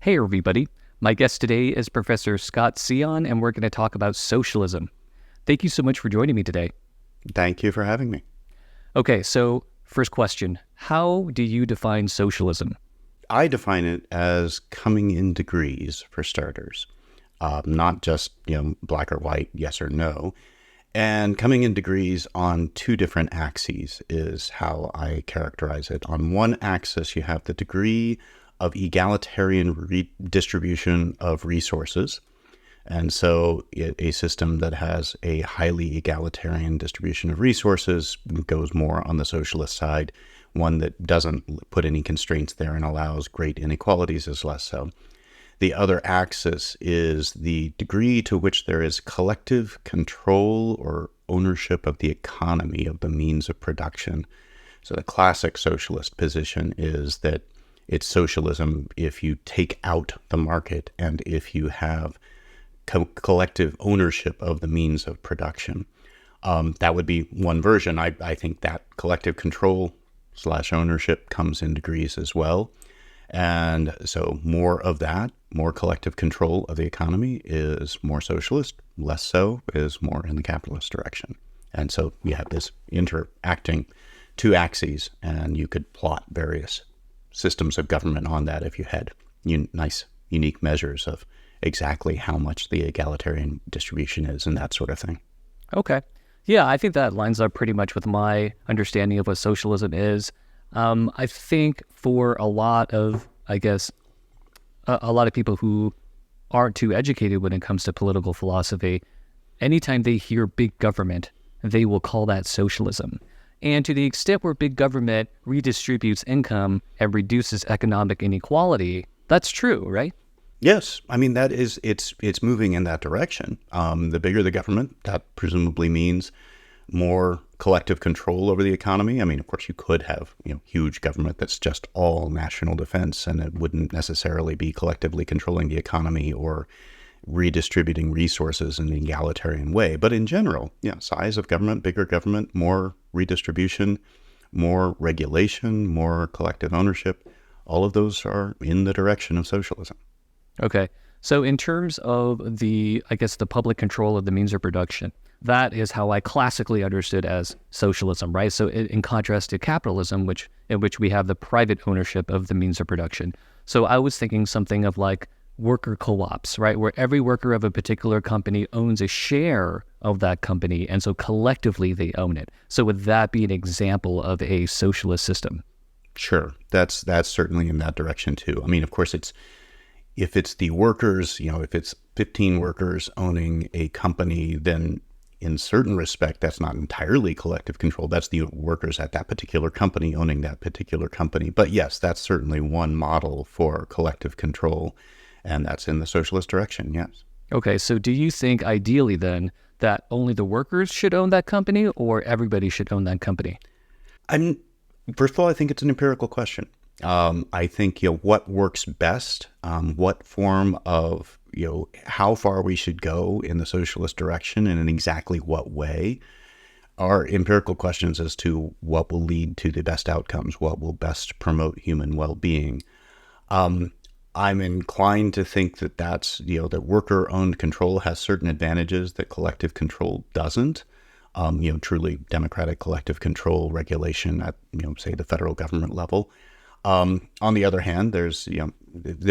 Hey everybody, my guest today is Professor Scott Sehon, and we're going to talk about socialism. Thank you so much for joining me today. Thank you for having me. Okay, so first question, how do you define socialism? I define it as coming in degrees, for starters, not just black or white, yes or no. And coming in degrees on two different axes is how I characterize it. On one axis, you have the degree of egalitarian redistribution of resources. And so a system that has a highly egalitarian distribution of resources goes more on the socialist side. One that doesn't put any constraints there and allows great inequalities is less so. The other axis is the degree to which there is collective control or ownership of the economy, of the means of production. So the classic socialist position is that it's socialism if you take out the market and if you have collective ownership of the means of production. That would be one version. I think that collective control / ownership comes in degrees as well. And so more of that, more collective control of the economy is more socialist, less so is more in the capitalist direction. And so you have this interacting two axes, and you could plot various systems of government on that if you had nice, unique measures of exactly how much the egalitarian distribution is and that sort of thing. Okay. Yeah, I think that lines up pretty much with my understanding of what socialism is. I think for a lot of, a lot of people who aren't too educated when it comes to political philosophy, anytime they hear big government, they will call that socialism. And to the extent where big government redistributes income and reduces economic inequality, that's true, right? Yes. I mean, it's moving in that direction. The bigger the government, that presumably means more collective control over the economy. I mean, of course, you could have, huge government that's just all national defense, and it wouldn't necessarily be collectively controlling the economy or redistributing resources in an egalitarian way. But in general, size of government, bigger government, more redistribution, more regulation, more collective ownership, all of those are in the direction of socialism. Okay. So in terms of the public control of the means of production, that is how I classically understood as socialism, right? So in contrast to capitalism, in which we have the private ownership of the means of production. So I was thinking something of like worker co-ops, right? Where every worker of a particular company owns a share of that company, and so collectively they own it. So would that be an example of a socialist system? Sure. That's certainly in that direction too. I mean, of course, if it's the workers, if it's 15 workers owning a company, then in certain respect, that's not entirely collective control. That's the workers at that particular company owning that particular company. But yes, that's certainly one model for collective control, and that's in the socialist direction, yes. Okay, so do you think ideally then that only the workers should own that company or everybody should own that company? First of all, I think it's an empirical question. I think, what works best, what form of, how far we should go in the socialist direction and in exactly what way are empirical questions as to what will lead to the best outcomes, what will best promote human well-being. I'm inclined to think that that worker-owned control has certain advantages that collective control doesn't. Truly democratic collective control regulation at, say, the federal government level. On the other hand, there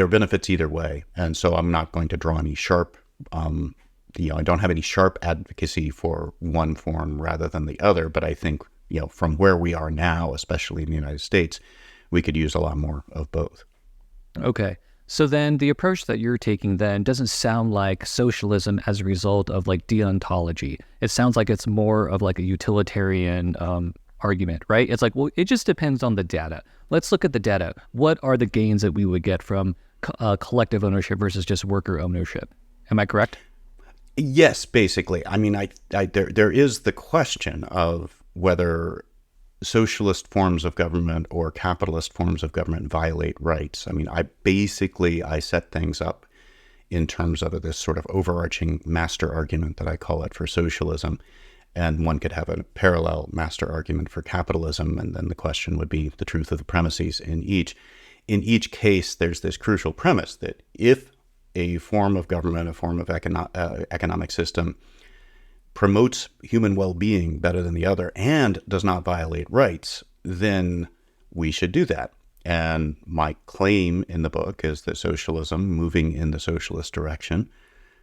are benefits either way. And so I'm not going to draw any sharp, I don't have any sharp advocacy for one form rather than the other. But I think, from where we are now, especially in the United States, we could use a lot more of both. Okay. So then the approach that you're taking then doesn't sound like socialism as a result of like deontology. It sounds like it's more of like a utilitarian argument, right? It's like, well, it just depends on the data. Let's look at the data. What are the gains that we would get from collective ownership versus just worker ownership? Am I correct? Yes, basically. I mean, there is the question of whether socialist forms of government or capitalist forms of government violate rights. I mean, I set things up in terms of this sort of overarching master argument that I call it for socialism. And one could have a parallel master argument for capitalism. And then the question would be the truth of the premises in each. in each case, there's this crucial premise that if a form of government, a form of economic system promotes human well-being better than the other and does not violate rights, then we should do that. And my claim in the book is that socialism, moving in the socialist direction,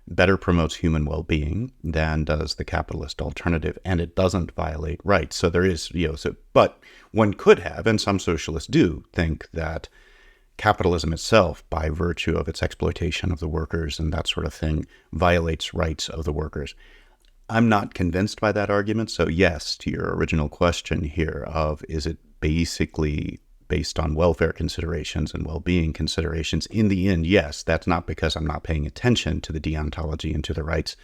better promotes human well-being than does the capitalist alternative, and it doesn't violate rights. So there is, but one could have, and some socialists do, think that capitalism itself, by virtue of its exploitation of the workers and that sort of thing, violates rights of the workers. I'm not convinced by that argument. So yes, to your original question here of, is it basically based on welfare considerations and well-being considerations? In the end, yes. That's not because I'm not paying attention to the deontology and to the rights,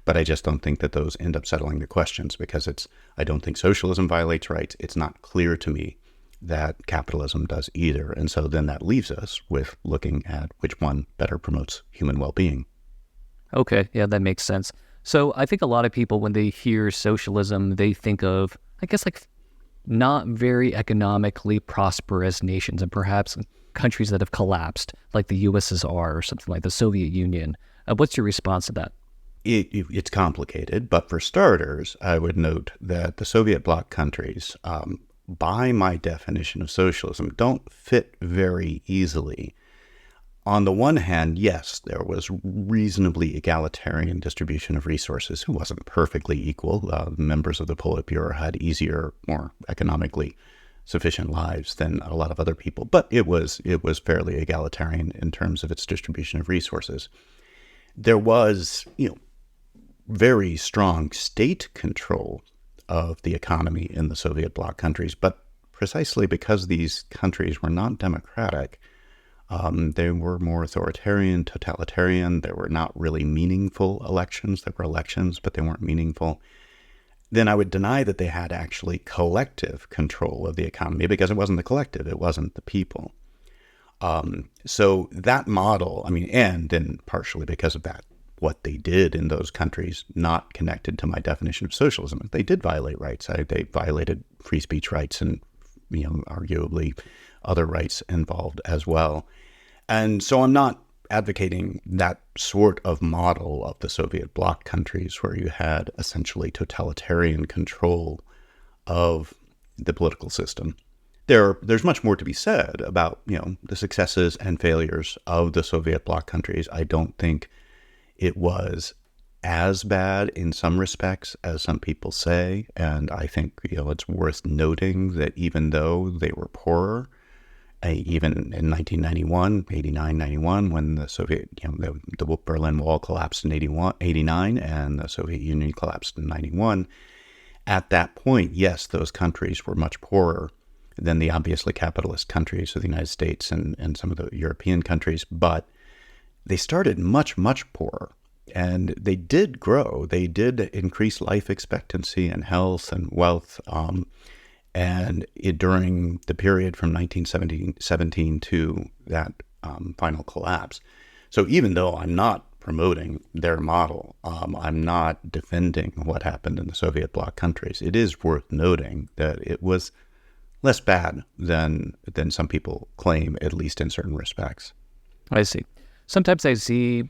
but I just don't think that those end up settling the questions, because I don't think socialism violates rights. It's not clear to me that capitalism does either. And so then that leaves us with looking at which one better promotes human well-being. Okay, yeah, that makes sense. So I think a lot of people, when they hear socialism, they think of, I guess, like not very economically prosperous nations, and perhaps countries that have collapsed, like the USSR or something like the Soviet Union. What's your response to that? It's complicated, but for starters, I would note that the Soviet bloc countries, by my definition of socialism, don't fit very easily. On the one hand, yes, there was reasonably egalitarian distribution of resources. It wasn't perfectly equal. Members of the Politburo had easier, more economically sufficient lives than a lot of other people, but it was fairly egalitarian in terms of its distribution of resources. There was, very strong state control of the economy in the Soviet bloc countries, but precisely because these countries were not democratic, they were more authoritarian, totalitarian. There were not really meaningful elections. There were elections, but they weren't meaningful. Then I would deny that they had actually collective control of the economy, because it wasn't the collective, it wasn't the people. So that model, and then partially because of that, what they did in those countries, not connected to my definition of socialism. They did violate rights. They violated free speech rights and, arguably other rights involved as well. And so I'm not advocating that sort of model of the Soviet bloc countries where you had essentially totalitarian control of the political system. There's much more to be said about, the successes and failures of the Soviet bloc countries. I don't think it was as bad in some respects as some people say. And I think, it's worth noting that even though they were poorer, even in 1991, 89, 91, when the Soviet, the Berlin Wall collapsed in 89, and the Soviet Union collapsed in 91, at that point, yes, those countries were much poorer than the obviously capitalist countries of the United States and some of the European countries, but they started much, much poorer. And they did grow. They did increase life expectancy and health and wealth. During the period from 1917 to that final collapse. So even though I'm not promoting their model, I'm not defending what happened in the Soviet bloc countries, it is worth noting that it was less bad than some people claim, at least in certain respects. I see. Sometimes I see,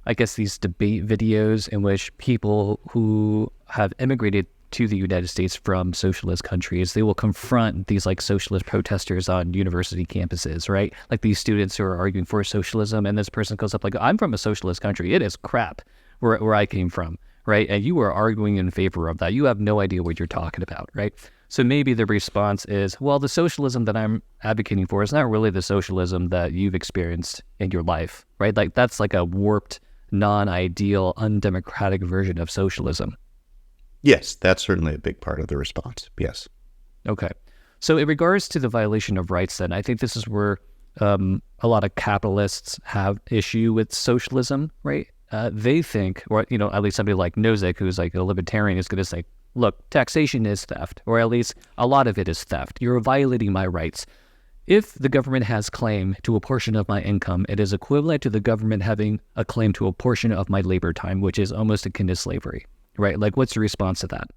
I guess, these debate videos in which people who have immigrated to the United States from socialist countries, they will confront these like socialist protesters on university campuses, right? Like these students who are arguing for socialism, and this person goes up like, I'm from a socialist country. It is crap where I came from, right? And you are arguing in favor of that. You have no idea what you're talking about, right? So maybe the response is, well, the socialism that I'm advocating for is not really the socialism that you've experienced in your life, right? Like that's like a warped, non-ideal, undemocratic version of socialism. Yes, that's certainly a big part of the response. Yes. Okay. So in regards to the violation of rights, then, I think this is where a lot of capitalists have issue with socialism, right? They think, or, at least somebody like Nozick, who's like a libertarian, is going to say, look, taxation is theft, or at least a lot of it is theft. You're violating my rights. If the government has claim to a portion of my income, it is equivalent to the government having a claim to a portion of my labor time, which is almost akin to slavery. Right? Like, what's your response to that?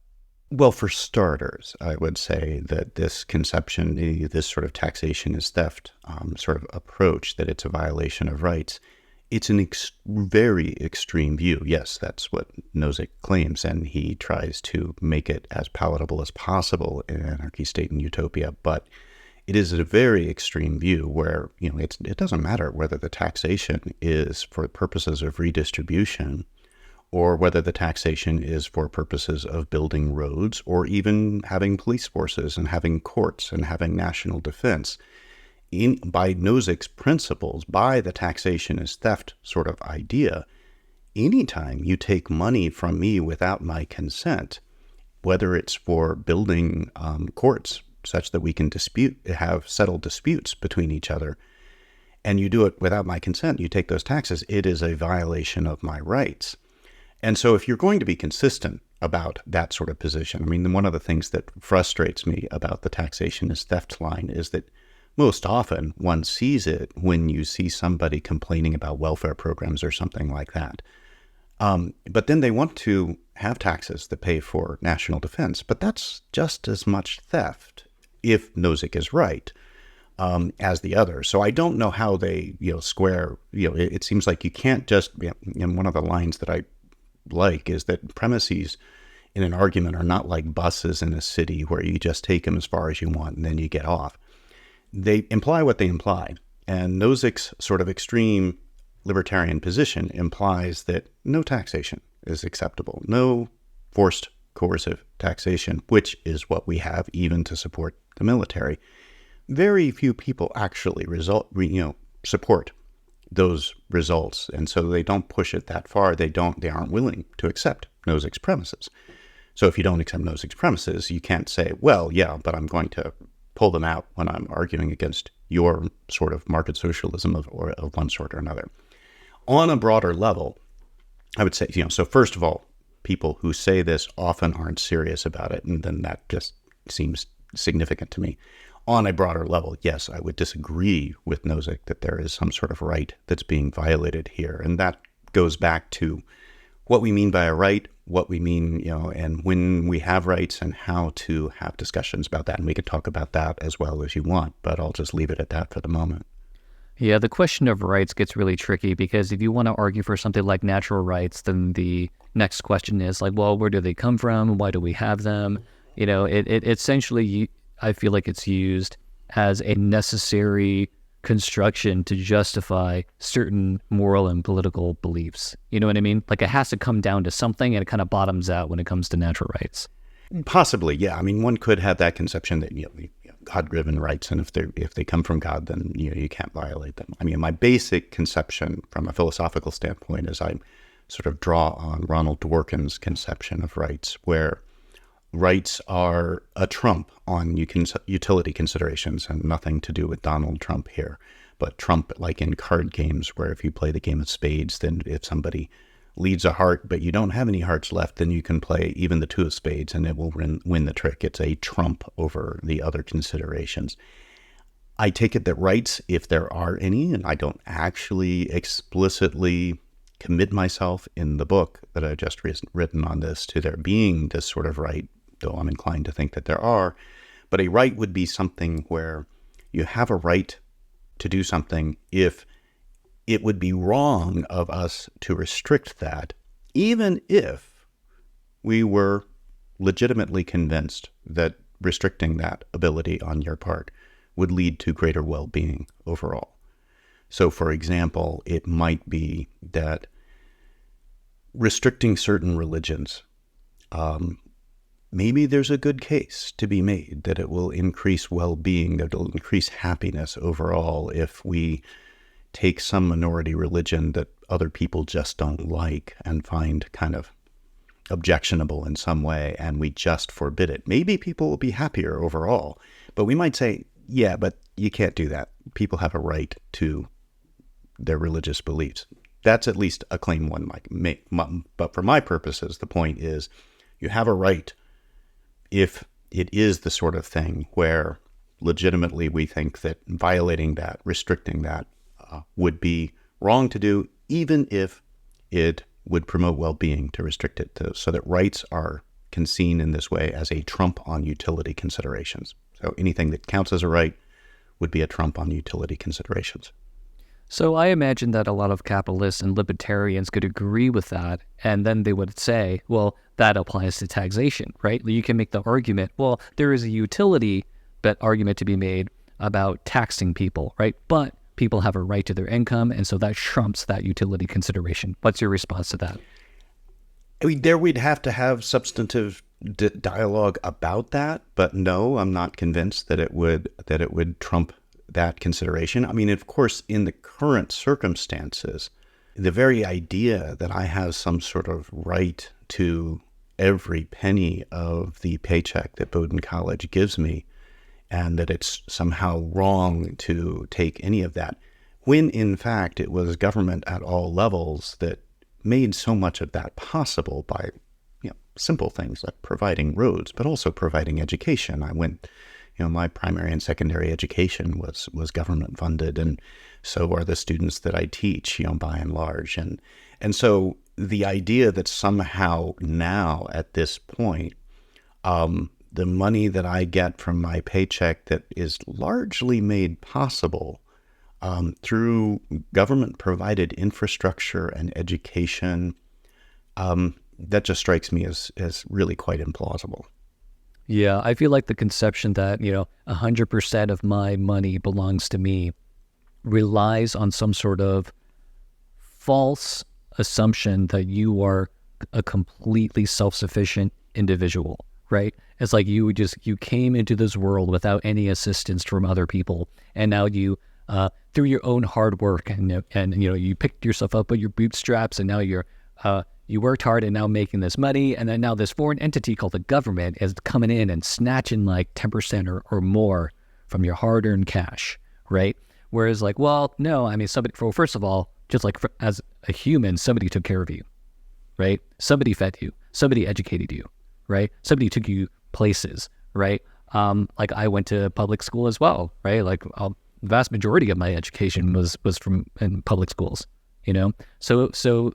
Well, for starters, I would say that this conception, this sort of taxation is theft sort of approach, that it's a violation of rights, it's an very extreme view. Yes, that's what Nozick claims, and he tries to make it as palatable as possible in Anarchy, State, and Utopia. But it is a very extreme view where, it doesn't matter whether the taxation is for purposes of redistribution or whether the taxation is for purposes of building roads or even having police forces and having courts and having national defense. By Nozick's principles, by the taxation is theft sort of idea, anytime you take money from me without my consent, whether it's for building courts such that we can have settled disputes between each other, and you do it without my consent, you take those taxes, it is a violation of my rights. And so if you're going to be consistent about that sort of position, I mean, one of the things that frustrates me about the taxation is theft line is that most often one sees it when you see somebody complaining about welfare programs or something like that. But then they want to have taxes that pay for national defense, but that's just as much theft, if Nozick is right, as the other. So I don't know how they, square, it seems like you can't just, and one of the lines that I like is that premises in an argument are not like buses in a city where you just take them as far as you want and then you get off. They imply what they imply. And Nozick's sort of extreme libertarian position implies that no taxation is acceptable, no forced coercive taxation, which is what we have even to support the military. Very few people actually support those results, and so they don't push it that far. They aren't willing to accept Nozick's premises. So if you don't accept Nozick's premises, you can't say, well, yeah, but I'm going to pull them out when I'm arguing against your sort of market socialism of one sort or another. On a broader level, I would say, so first of all, people who say this often aren't serious about it, and then that just seems significant to me. On a broader level, yes, I would disagree with Nozick that there is some sort of right that's being violated here. And that goes back to what we mean by a right, what we mean, and when we have rights and how to have discussions about that. And we could talk about that as well as you want, but I'll just leave it at that for the moment. Yeah, the question of rights gets really tricky because if you want to argue for something like natural rights, then the next question is like, well, where do they come from? Why do we have them? It essentially, I feel like it's used as a necessary construction to justify certain moral and political beliefs. You know what I mean? Like it has to come down to something and it kind of bottoms out when it comes to natural rights. Possibly, yeah. I mean, one could have that conception that, God-driven rights, and if they come from God, then you can't violate them. I mean, my basic conception from a philosophical standpoint is I sort of draw on Ronald Dworkin's conception of rights, where rights are a trump on utility considerations and nothing to do with Donald Trump here. But trump, like in card games, where if you play the game of spades, then if somebody leads a heart, but you don't have any hearts left, then you can play even the two of spades and it will win the trick. It's a trump over the other considerations. I take it that rights, if there are any, and I don't actually explicitly commit myself in the book that I've just written on this to there being this sort of right, though I'm inclined to think that there are, but a right would be something where you have a right to do something if it would be wrong of us to restrict that, even if we were legitimately convinced that restricting that ability on your part would lead to greater well-being overall. So, for example, it might be that restricting certain religions, maybe there's a good case to be made that it will increase well-being, that it will increase happiness overall if we take some minority religion that other people just don't like and find kind of objectionable in some way, and we just forbid it. Maybe people will be happier overall, but we might say, yeah, but you can't do that. People have a right to their religious beliefs. That's at least a claim one might make. But for my purposes, the point is you have a right if it is the sort of thing where legitimately we think that violating that, restricting that, would be wrong to do, even if it would promote well-being to restrict it to, so that rights are seen in this way as a trump on utility considerations. So anything that counts as a right would be a trump on utility considerations. So I imagine that a lot of capitalists and libertarians could agree with that, and then they would say, well, that applies to taxation, right? You can make the argument, well, there is a utility but argument to be made about taxing people, right? But people have a right to their income, and so that trumps that utility consideration. What's your response to that? I mean, there we'd have to have substantive dialogue about that, but no, I'm not convinced that it would trump that consideration. I mean, of course, in the current circumstances, the very idea that I have some sort of right to every penny of the paycheck that Bowdoin College gives me, and that it's somehow wrong to take any of that, when in fact it was government at all levels that made so much of that possible by simple things like providing roads, but also providing education. I went, my primary and secondary education was government funded, and so are the students that I teach, by and large. And so the idea that somehow now at this point, the money that I get from my paycheck that is largely made possible through government-provided infrastructure and education, that just strikes me as really quite implausible. Yeah, I feel like the conception that, 100% of my money belongs to me relies on some sort of false assumption that you are a completely self-sufficient individual, right? It's like you came into this world without any assistance from other people, and now you, through your own hard work, and you picked yourself up with your bootstraps, and now you worked hard and now making this money, and then now this foreign entity called the government is coming in and snatching like 10% or more from your hard-earned cash, right? Whereas like, well, no, I mean, first of all, just like as a human, somebody took care of you, right? Somebody fed you, somebody educated you, right? Somebody took you places, right? Like I went to public school as well, right? Like the vast majority of my education was in public schools, So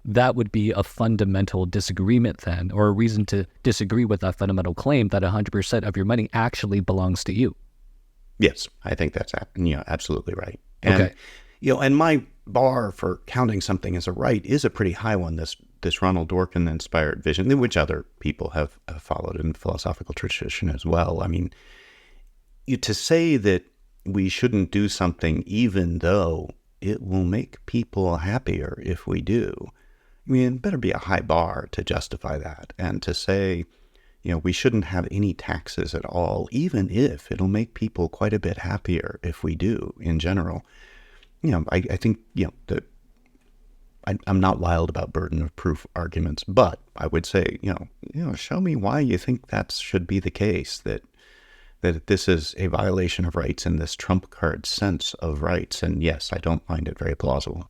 that would be a fundamental disagreement then, or a reason to disagree with that fundamental claim that 100% of your money actually belongs to you. Yes, I think that's absolutely right. And, okay. And my bar for counting something as a right is a pretty high one, this Ronald Dworkin inspired vision, which other people have followed in philosophical tradition as well. I mean, to say that we shouldn't do something even though it will make people happier if we do, I mean, it better be a high bar to justify that. And to say, we shouldn't have any taxes at all, even if it'll make people quite a bit happier if we do in general. I think, that I'm not wild about burden of proof arguments, but I would say, show me why you think that should be the case, that this is a violation of rights in this trump card sense of rights. And yes, I don't find it very plausible.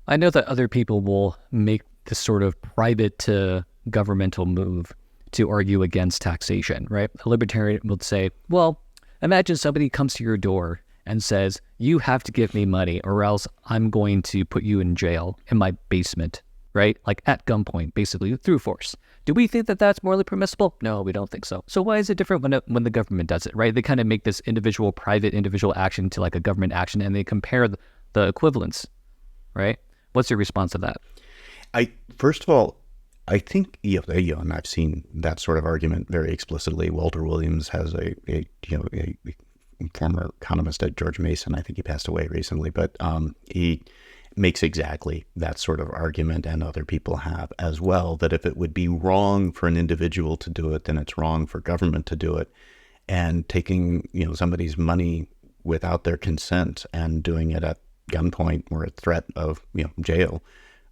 I know that other people will make this sort of private to governmental move to argue against taxation, right? A libertarian would say, well, imagine somebody comes to your door and says, you have to give me money or else I'm going to put you in jail in my basement, right? Like at gunpoint, basically through force. Do we think that that's morally permissible? No, we don't think so. So why is it different when the government does it, right? They kind of make this private individual action to like a government action, and they compare the equivalence, right? What's your response to that? First of all, I think, and I've seen that sort of argument very explicitly. Walter Williams has a former economist at George Mason. I think he passed away recently, but he makes exactly that sort of argument, and other people have as well, that if it would be wrong for an individual to do it, then it's wrong for government to do it. And taking, somebody's money without their consent and doing it at gunpoint or a threat of, jail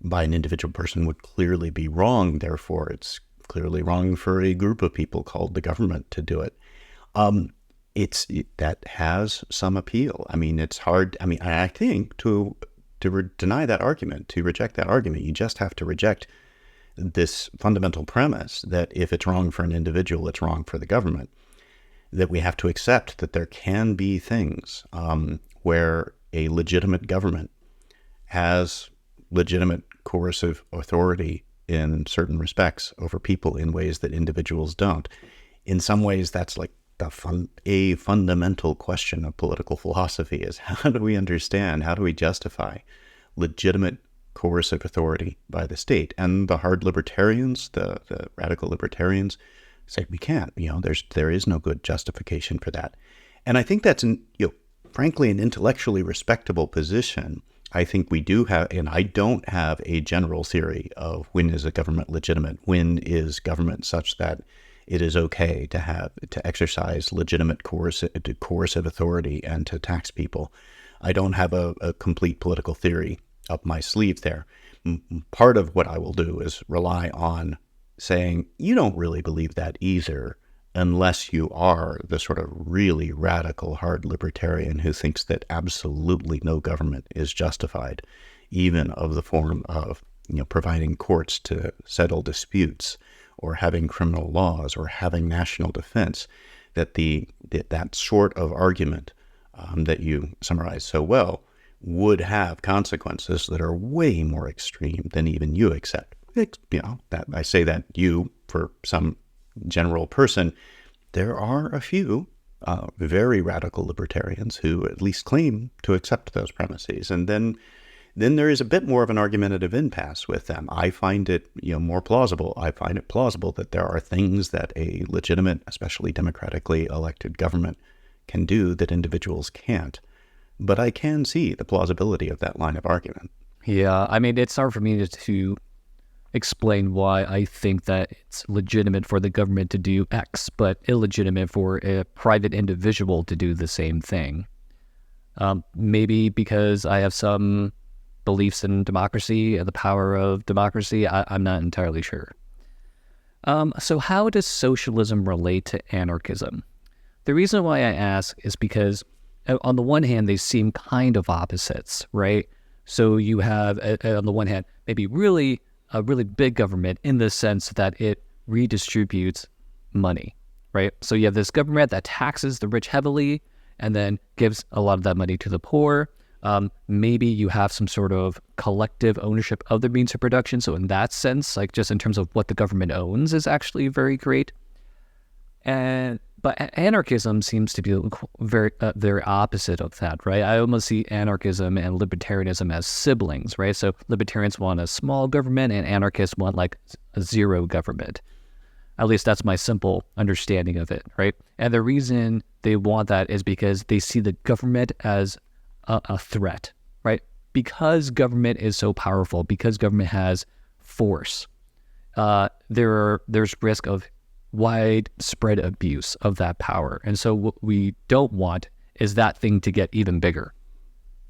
by an individual person would clearly be wrong. Therefore, it's clearly wrong for a group of people called the government to do it. That has some appeal. I mean, it's hard. I mean, I think to deny that argument, to reject that argument, you just have to reject this fundamental premise that if it's wrong for an individual, it's wrong for the government. That we have to accept that there can be things where a legitimate government has legitimate coercive authority in certain respects over people in ways that individuals don't. In some ways, that's like a fundamental question of political philosophy is how do we understand, how do we justify legitimate coercive authority by the state? And the hard libertarians, the radical libertarians say we can't, there is no good justification for that. And I think that's, frankly, an intellectually respectable position. I think we do have, and I don't have a general theory of when is a government legitimate, when is government such that it is okay to exercise legitimate coercive authority and to tax people. I don't have a complete political theory up my sleeve there. Part of what I will do is rely on saying, you don't really believe that either, unless you are the sort of really radical, hard libertarian who thinks that absolutely no government is justified, even of the form of, providing courts to settle disputes, or having criminal laws, or having national defense. That sort of argument that you summarize so well would have consequences that are way more extreme than even you accept. That I say that you, for some general person, there are a few very radical libertarians who at least claim to accept those premises. And then there is a bit more of an argumentative impasse with them. I find it more plausible. I find it plausible that there are things that a legitimate, especially democratically elected government can do that individuals can't. But I can see the plausibility of that line of argument. Yeah, I mean, it's hard for me to explain why I think that it's legitimate for the government to do X, but illegitimate for a private individual to do the same thing. Maybe because I have some beliefs in democracy and the power of democracy. I'm not entirely sure. So how does socialism relate to anarchism? The reason why I ask is because on the one hand, they seem kind of opposites, right? So you have, on the one hand, maybe a really big government in the sense that it redistributes money, right? So you have this government that taxes the rich heavily and then gives a lot of that money to the poor. Maybe you have some sort of collective ownership of the means of production. So in that sense, like just in terms of what the government owns is actually very great. But anarchism seems to be very opposite of that, right? I almost see anarchism and libertarianism as siblings, right? So libertarians want a small government and anarchists want like a zero government. At least that's my simple understanding of it, right? And the reason they want that is because they see the government as a threat, right? Because government is so powerful, because government has force, there's risk of widespread abuse of that power. And so what we don't want is that thing to get even bigger.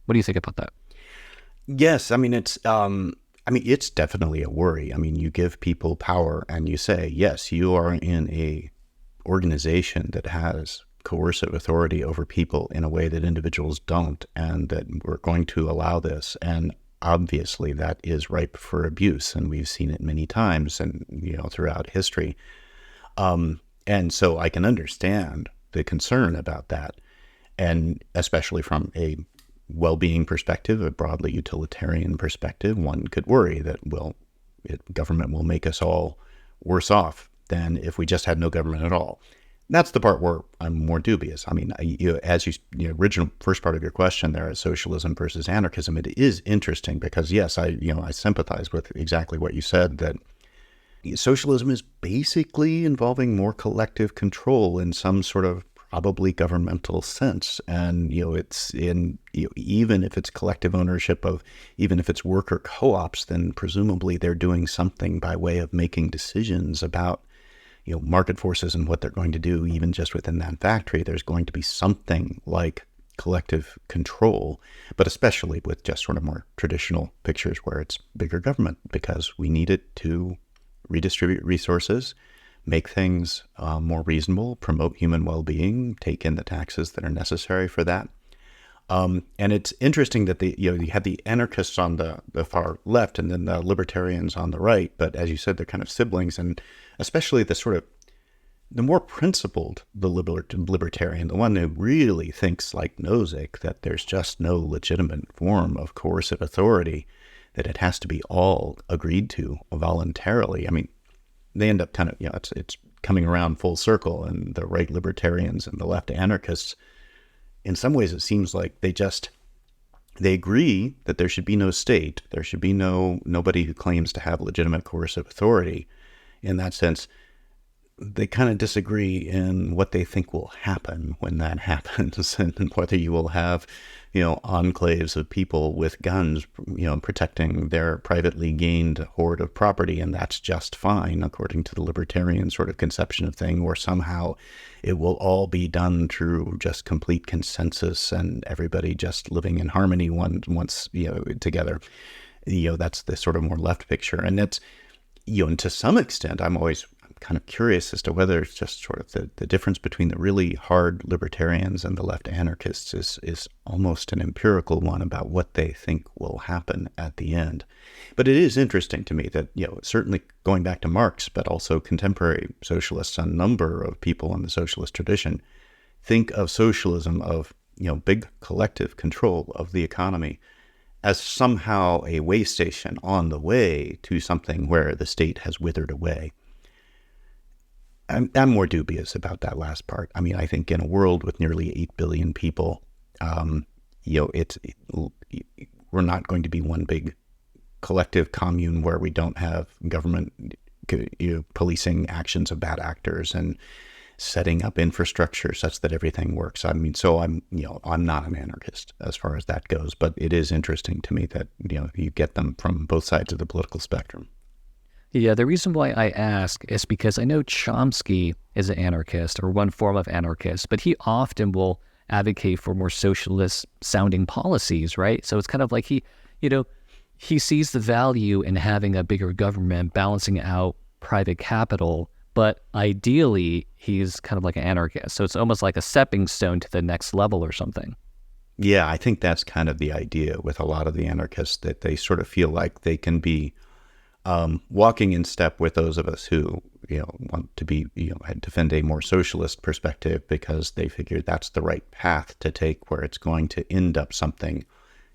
What do you think about that? Yes, it's definitely a worry. I mean, you give people power and you say, yes, you are in a organization that has coercive authority over people in a way that individuals don't, and that we're going to allow this. And obviously that is ripe for abuse, and we've seen it many times and throughout history. And so I can understand the concern about that, and especially from a well-being perspective, a broadly utilitarian perspective, one could worry that, government will make us all worse off than if we just had no government at all. That's the part where I'm more dubious. I mean, original first part of your question there is socialism versus anarchism. It is interesting because, yes, I sympathize with exactly what you said, that socialism is basically involving more collective control in some sort of probably governmental sense. And, it's in, even if it's collective ownership of, even if it's worker co-ops, then presumably they're doing something by way of making decisions about, market forces and what they're going to do. Even just within that factory, there's going to be something like collective control, but especially with just sort of more traditional pictures where it's bigger government, because we need it to redistribute resources, make things more reasonable, promote human well-being, take in the taxes that are necessary for that. And it's interesting that you have the anarchists on the far left and then the libertarians on the right. But as you said, they're kind of siblings, and especially the more principled the libertarian, the one who really thinks like Nozick that there's just no legitimate form of coercive authority, that it has to be all agreed to voluntarily. I mean, they end up kind of, it's coming around full circle, and the right libertarians and the left anarchists, in some ways it seems like they agree that there should be no state, there should be nobody who claims to have legitimate coercive authority. In that sense, they kind of disagree in what they think will happen when that happens, and whether you will have, enclaves of people with guns, protecting their privately gained hoard of property, and that's just fine according to the libertarian sort of conception of thing, or somehow it will all be done through just complete consensus and everybody just living in harmony once together. That's the sort of more left picture, and that's, and to some extent, I'm kind of curious as to whether it's just sort of the difference between the really hard libertarians and the left anarchists is almost an empirical one about what they think will happen at the end. But it is interesting to me that, certainly going back to Marx, but also contemporary socialists, a number of people in the socialist tradition think of socialism, of, big collective control of the economy, as somehow a way station on the way to something where the state has withered away. I'm more dubious about that last part. I mean, I think in a world with nearly 8 billion people, we're not going to be one big collective commune where we don't have government policing actions of bad actors and setting up infrastructure such that everything works. I mean, so I'm not an anarchist as far as that goes, but it is interesting to me that, you get them from both sides of the political spectrum. Yeah, the reason why I ask is because I know Chomsky is an anarchist, or one form of anarchist, but he often will advocate for more socialist sounding policies, right? So it's kind of like he sees the value in having a bigger government balancing out private capital, but ideally he's kind of like an anarchist. So it's almost like a stepping stone to the next level or something. Yeah, I think that's kind of the idea with a lot of the anarchists, that they sort of feel like they can be walking in step with those of us who, want to be, defend a more socialist perspective, because they figure that's the right path to take, where it's going to end up something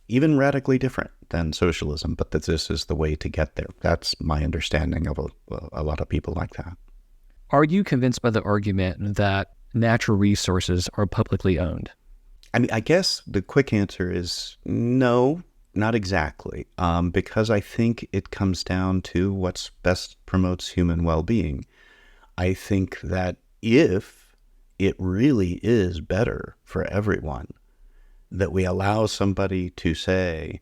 even radically different than socialism, but that this is the way to get there. That's my understanding of a lot of people like that. Are you convinced by the argument that natural resources are publicly owned? I mean, I guess the quick answer is no. Not exactly, because I think it comes down to what's best promotes human well-being. I think that if it really is better for everyone that we allow somebody to say,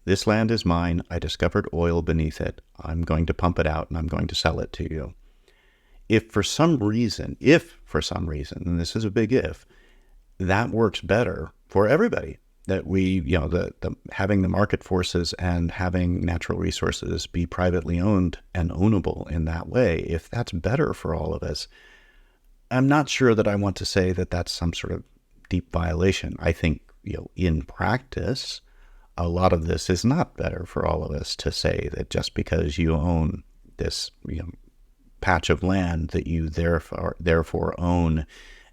this land is mine, I discovered oil beneath it, I'm going to pump it out and I'm going to sell it to you. If for some reason, and this is a big if, that works better for everybody, that we, the having the market forces and having natural resources be privately owned and ownable in that way, if that's better for all of us, I'm not sure that I want to say that that's some sort of deep violation. I think, in practice, a lot of this is not better for all of us to say that just because you own this, patch of land that you therefore own,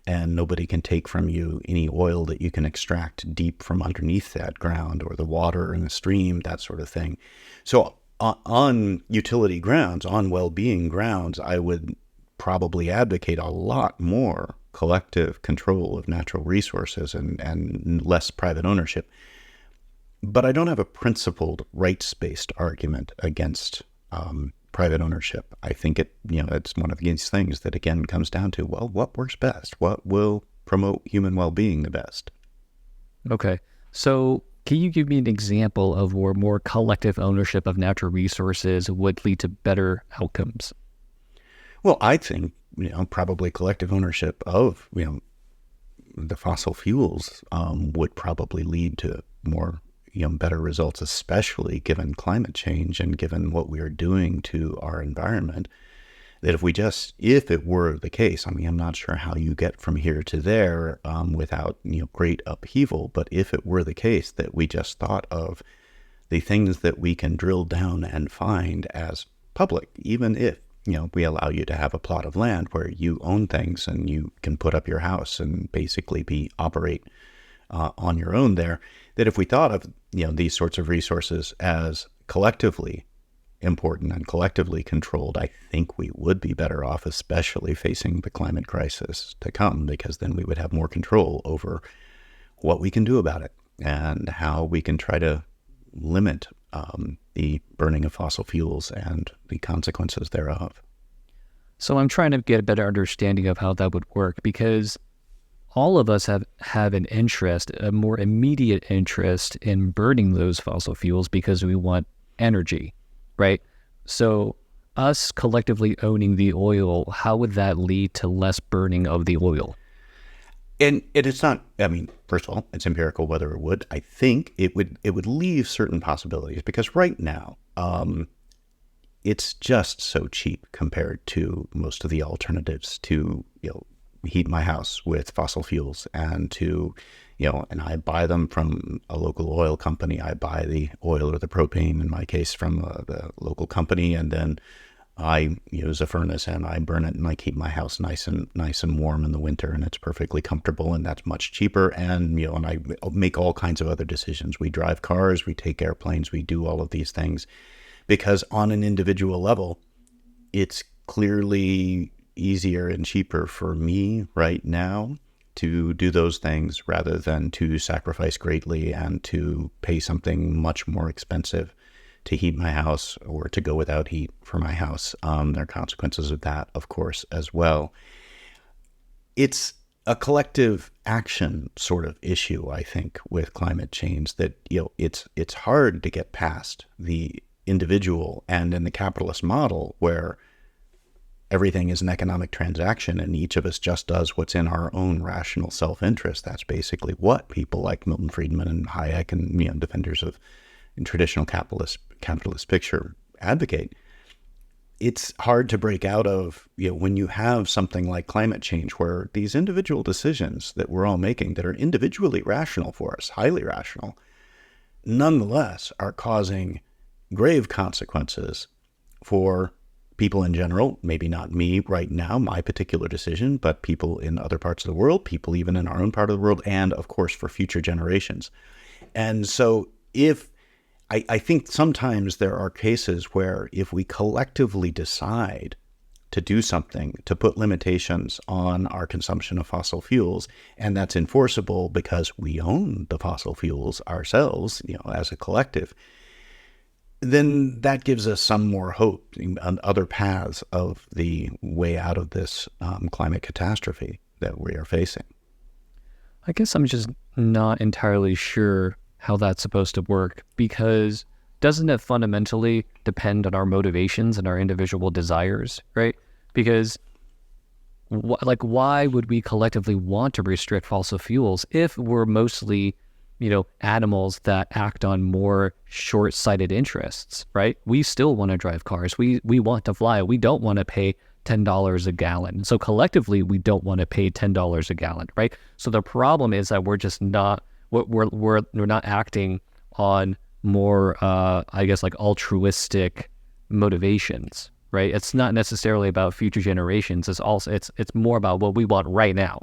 and nobody can take from you any oil that you can extract deep from underneath that ground, or the water in the stream, that sort of thing. So on utility grounds, on well-being grounds, I would probably advocate a lot more collective control of natural resources and less private ownership. But I don't have a principled rights-based argument against private ownership. I think it's one of these things that again comes down to, well, what works best? What will promote human well-being the best? Okay. So can you give me an example of where more collective ownership of natural resources would lead to better outcomes? Well, I think, probably collective ownership of, the fossil fuels would probably lead to more better results, especially given climate change and given what we are doing to our environment. That if it were the case, I mean, I'm not sure how you get from here to there without, great upheaval, but if it were the case that we just thought of the things that we can drill down and find as public, even if, we allow you to have a plot of land where you own things and you can put up your house and basically operate on your own there, that if we thought of, these sorts of resources as collectively important and collectively controlled, I think we would be better off, especially facing the climate crisis to come, because then we would have more control over what we can do about it and how we can try to limit the burning of fossil fuels and the consequences thereof. So I'm trying to get a better understanding of how that would work, because all of us have an interest, a more immediate interest in burning those fossil fuels because we want energy, right? So us collectively owning the oil, how would that lead to less burning of the oil? And it's not, I mean, first of all, it's empirical whether it would. I think it would leave certain possibilities, because right now, it's just so cheap compared to most of the alternatives to, heat my house with fossil fuels and to, and I buy them from a local oil company. I buy the oil or the propane, in my case, from the local company, and then I use a furnace and I burn it and I keep my house nice and warm in the winter, and it's perfectly comfortable, and that's much cheaper. And, and I make all kinds of other decisions. We drive cars, we take airplanes, we do all of these things because on an individual level, it's clearly easier and cheaper for me right now to do those things rather than to sacrifice greatly and to pay something much more expensive to heat my house or to go without heat for my house. There are consequences of that, of course, as well. It's a collective action sort of issue, I think, with climate change, that, it's hard to get past the individual, and in the capitalist model where everything is an economic transaction and each of us just does what's in our own rational self-interest. That's basically what people like Milton Friedman and Hayek and, defenders of traditional capitalist picture advocate. It's hard to break out of, when you have something like climate change, where these individual decisions that we're all making that are individually rational for us, highly rational, nonetheless are causing grave consequences for people in general. Maybe not me right now, my particular decision, but people in other parts of the world, people even in our own part of the world, and of course for future generations. And so I think sometimes there are cases where if we collectively decide to do something, to put limitations on our consumption of fossil fuels, and that's enforceable because we own the fossil fuels ourselves, as a collective, then that gives us some more hope on other paths of the way out of this climate catastrophe that we are facing. I guess I'm just not entirely sure how that's supposed to work, because doesn't it fundamentally depend on our motivations and our individual desires, right? Because why would we collectively want to restrict fossil fuels if we're mostly animals that act on more short-sighted interests, right? We still want to drive cars. We want to fly. We don't want to pay $10 a gallon. So collectively, we don't want to pay $10 a gallon, right? So the problem is that we're just not, we're not acting on more, altruistic motivations, right? It's not necessarily about future generations. It's more about what we want right now.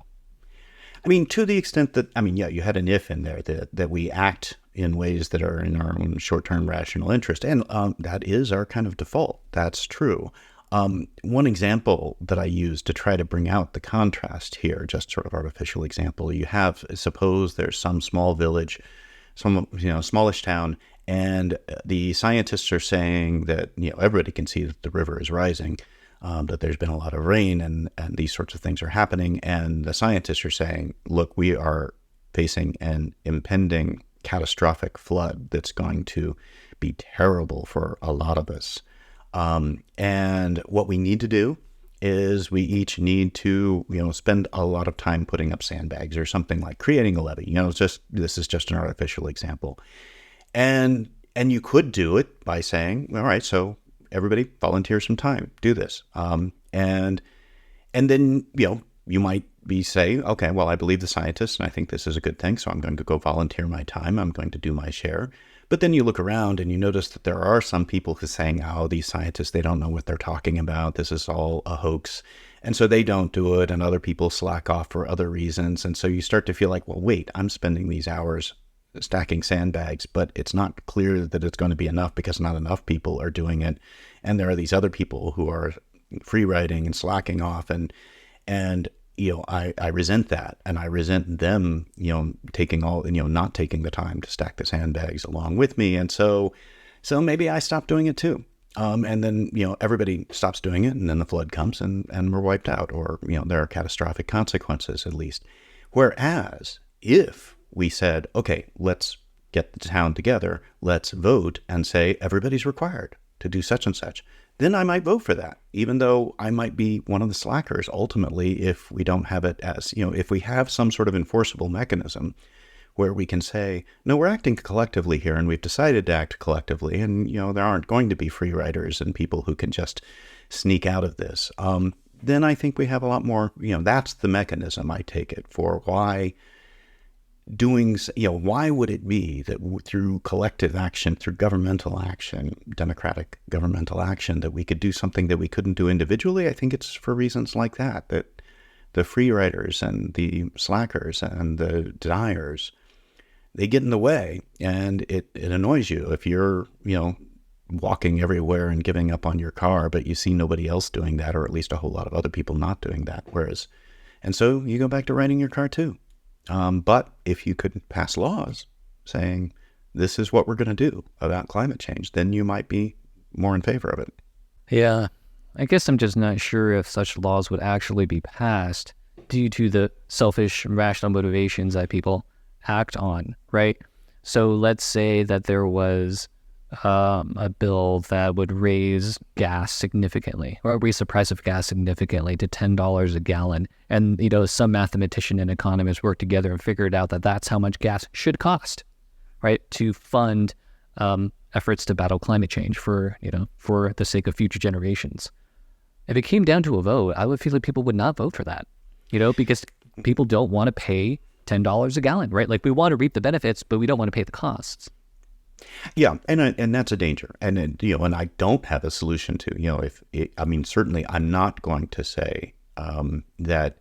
I mean, to the extent that, you had an if in there, that we act in ways that are in our own short-term rational interest. And that is our kind of default. That's true. One example that I use to try to bring out the contrast here, just sort of artificial example, suppose there's some small village, some, smallish town, and the scientists are saying that, everybody can see that the river is rising, that there's been a lot of rain and these sorts of things are happening. And the scientists are saying, look, we are facing an impending catastrophic flood that's going to be terrible for a lot of us. And what we need to do is we each need to, spend a lot of time putting up sandbags or something, like creating a levee. This is just an artificial example. And you could do it by saying, all right, so everybody volunteer some time, do this. And then, you might say, okay, well, I believe the scientists and I think this is a good thing, so I'm going to go volunteer my time. I'm going to do my share. But then you look around and you notice that there are some people who are saying, oh, these scientists, they don't know what they're talking about. This is all a hoax. And so they don't do it, and other people slack off for other reasons. And so you start to feel like, well, wait, I'm spending these hours stacking sandbags, but it's not clear that it's going to be enough because not enough people are doing it. And there are these other people who are free riding and slacking off. And I resent that. And I resent them, taking not taking the time to stack the sandbags along with me. And so maybe I stop doing it too. And then, everybody stops doing it, and then the flood comes and we're wiped out, or, there are catastrophic consequences at least. Whereas if we said, okay, let's get the town together, let's vote and say everybody's required to do such and such, then I might vote for that, even though I might be one of the slackers ultimately if we don't have it as, if we have some sort of enforceable mechanism where we can say, no, we're acting collectively here and we've decided to act collectively, and, there aren't going to be free riders and people who can just sneak out of this. Then I think we have a lot more, that's the mechanism, I take it, for why why would it be that through collective action, through governmental action, democratic governmental action, that we could do something that we couldn't do individually? I think it's for reasons like that the free riders and the slackers and the deniers, they get in the way, and it annoys you if you're, walking everywhere and giving up on your car, but you see nobody else doing that, or at least a whole lot of other people not doing that. And so you go back to riding your car too. But if you could pass laws saying this is what we're going to do about climate change, then you might be more in favor of it. Yeah, I guess I'm just not sure if such laws would actually be passed due to the selfish, rational motivations that people act on, right? So let's say that there was a bill that would raise gas significantly, or raise the price of gas significantly to $10 a gallon. And, some mathematician and economists worked together and figured out that that's how much gas should cost, right, to fund efforts to battle climate change for the sake of future generations. If it came down to a vote, I would feel like people would not vote for that, because people don't want to pay $10 a gallon, right? Like, we want to reap the benefits, but we don't want to pay the costs. Yeah, and that's a danger, and and I don't have a solution to certainly I'm not going to say that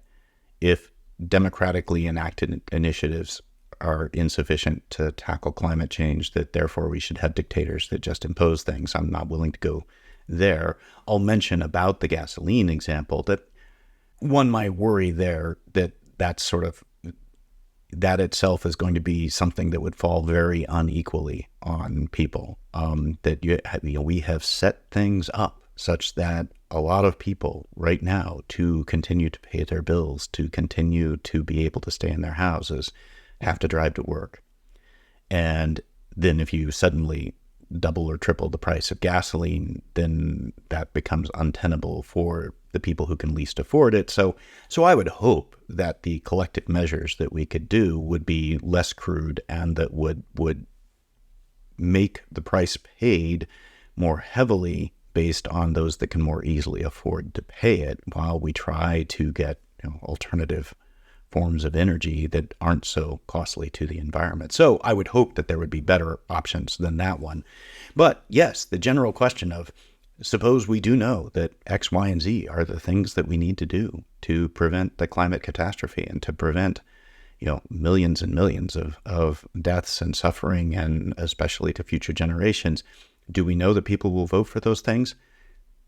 if democratically enacted initiatives are insufficient to tackle climate change, that therefore we should have dictators that just impose things. I'm not willing to go there. I'll mention about the gasoline example that one might worry there that's sort of, that itself is going to be something that would fall very unequally on people. We have set things up such that a lot of people right now, to continue to pay their bills, to continue to be able to stay in their houses, have to drive to work. And then if you suddenly double or triple the price of gasoline, then that becomes untenable for the people who can least afford it. So I would hope that the collective measures that we could do would be less crude, and that would make the price paid more heavily based on those that can more easily afford to pay it, while we try to get alternative forms of energy that aren't so costly to the environment. So I would hope that there would be better options than that one. But yes, the general question of, suppose we do know that X, Y, and Z are the things that we need to do to prevent the climate catastrophe and to prevent, millions and millions of deaths and suffering, and especially to future generations. Do we know that people will vote for those things?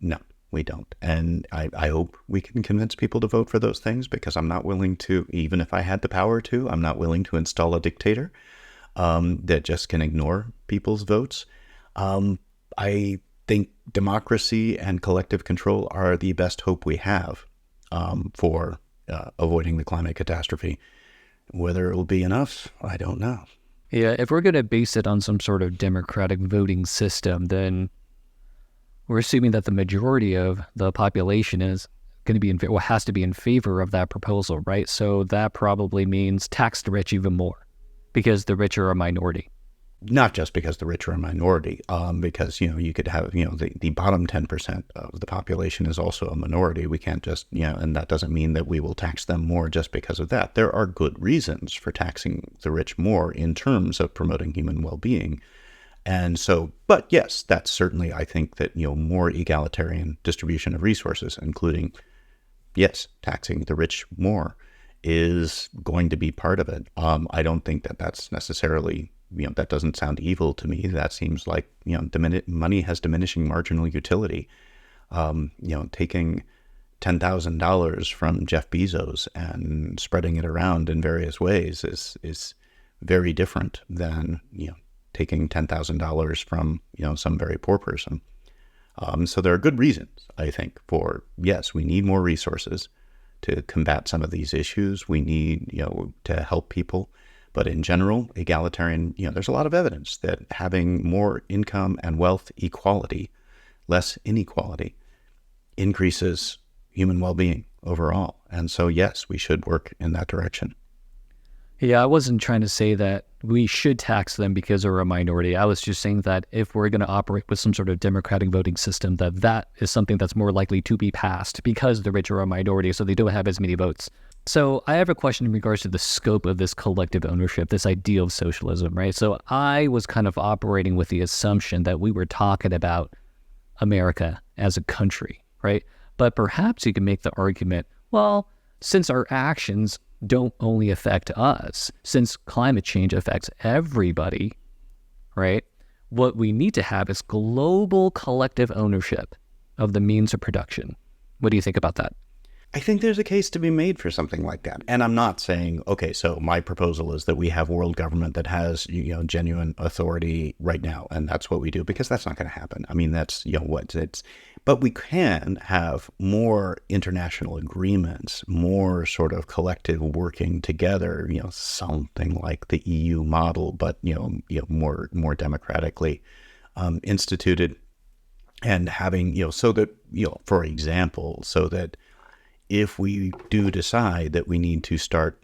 No, we don't. And I hope we can convince people to vote for those things, because I'm not willing to, even if I had the power to, I'm not willing to install a dictator that just can ignore people's votes. I think democracy and collective control are the best hope we have for avoiding the climate catastrophe. Whether it will be enough, I don't know. Yeah, if we're going to base it on some sort of democratic voting system, then we're assuming that the majority of the population is going to be has to be in favor of that proposal, right? So that probably means tax the rich even more, because the rich are a minority. Not just because the rich are a minority, because, you could have, the bottom 10% of the population is also a minority. We can't just, and that doesn't mean that we will tax them more just because of that. There are good reasons for taxing the rich more in terms of promoting human well-being. And so, but yes, that's certainly, I think that, more egalitarian distribution of resources, including, yes, taxing the rich more, is going to be part of it. I don't think that that's necessarily, that doesn't sound evil to me. That seems like, money has diminishing marginal utility. Taking $10,000 from Jeff Bezos and spreading it around in various ways is very different than, taking $10,000 from, some very poor person. So there are good reasons, I think, for, yes, we need more resources to combat some of these issues. We need, to help people. But in general, egalitarian, there's a lot of evidence that having more income and wealth equality, less inequality, increases human well-being overall. And so, yes, we should work in that direction. Yeah, I wasn't trying to say that we should tax them because they're a minority. I was just saying that if we're going to operate with some sort of democratic voting system, that is something that's more likely to be passed because the rich are a minority, so they don't have as many votes. So I have a question in regards to the scope of this collective ownership, this idea of socialism, right? So I was kind of operating with the assumption that we were talking about America as a country, right? But perhaps you can make the argument, well, since our actions don't only affect us, since climate change affects everybody, right? What we need to have is global collective ownership of the means of production. What do you think about that? I think there's a case to be made for something like that. And I'm not saying, okay, so my proposal is that we have world government that has, genuine authority right now, and that's what we do, because that's not going to happen. I mean, that's, but we can have more international agreements, more sort of collective working together, something like the EU model, but, more democratically instituted, and having, so that, for example, so that if we do decide that we need to start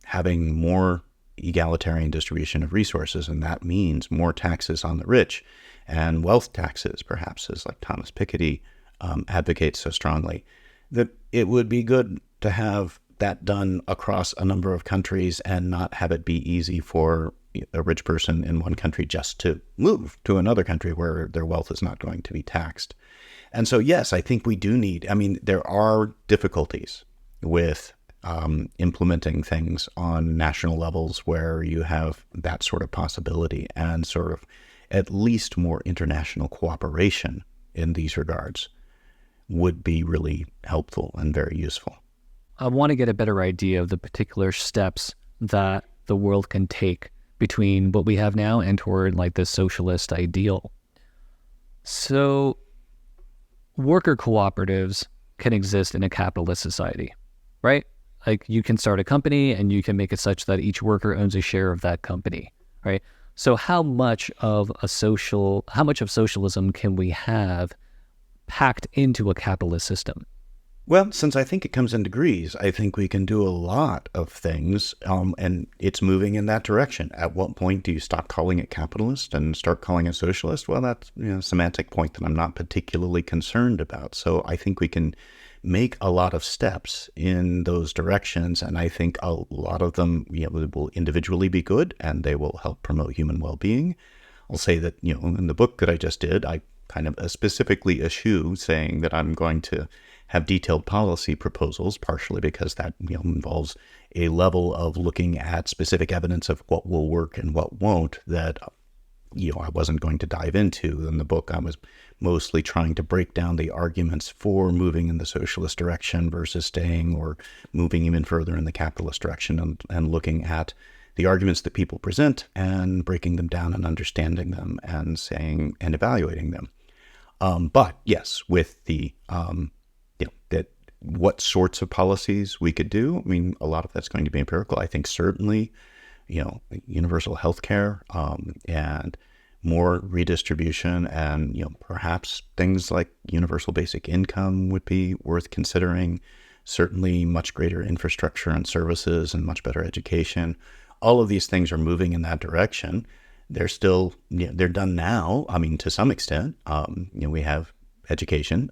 having more egalitarian distribution of resources, and that means more taxes on the rich and wealth taxes, perhaps, as like Thomas Piketty advocates so strongly, that it would be good to have that done across a number of countries and not have it be easy for a rich person in one country just to move to another country where their wealth is not going to be taxed. And so, yes, I think we do need, there are difficulties with implementing things on national levels where you have that sort of possibility, and sort of at least more international cooperation in these regards would be really helpful and very useful. I want to get a better idea of the particular steps that the world can take between what we have now and toward like the socialist ideal. So worker cooperatives can exist in a capitalist society, right? Like you can start a company and you can make it such that each worker owns a share of that company, right? So how much of socialism can we have packed into a capitalist system? Well, since I think it comes in degrees, I think we can do a lot of things, and it's moving in that direction. At what point do you stop calling it capitalist and start calling it socialist? Well, that's a semantic point that I'm not particularly concerned about. So I think we can make a lot of steps in those directions, and I think a lot of them will individually be good, and they will help promote human well-being. I'll say that in the book that I just did, I kind of specifically eschew saying that I'm going to have detailed policy proposals, partially because that involves a level of looking at specific evidence of what will work and what won't that I wasn't going to dive into. In the book, I was mostly trying to break down the arguments for moving in the socialist direction versus staying or moving even further in the capitalist direction, and looking at the arguments that people present and breaking them down and understanding them and saying and evaluating them. But yes, with the that what sorts of policies we could do. A lot of that's going to be empirical. I think certainly, universal health care, and more redistribution, and, perhaps things like universal basic income would be worth considering. Certainly much greater infrastructure and services and much better education. All of these things are moving in that direction. They're still, they're done now. To some extent, we have education,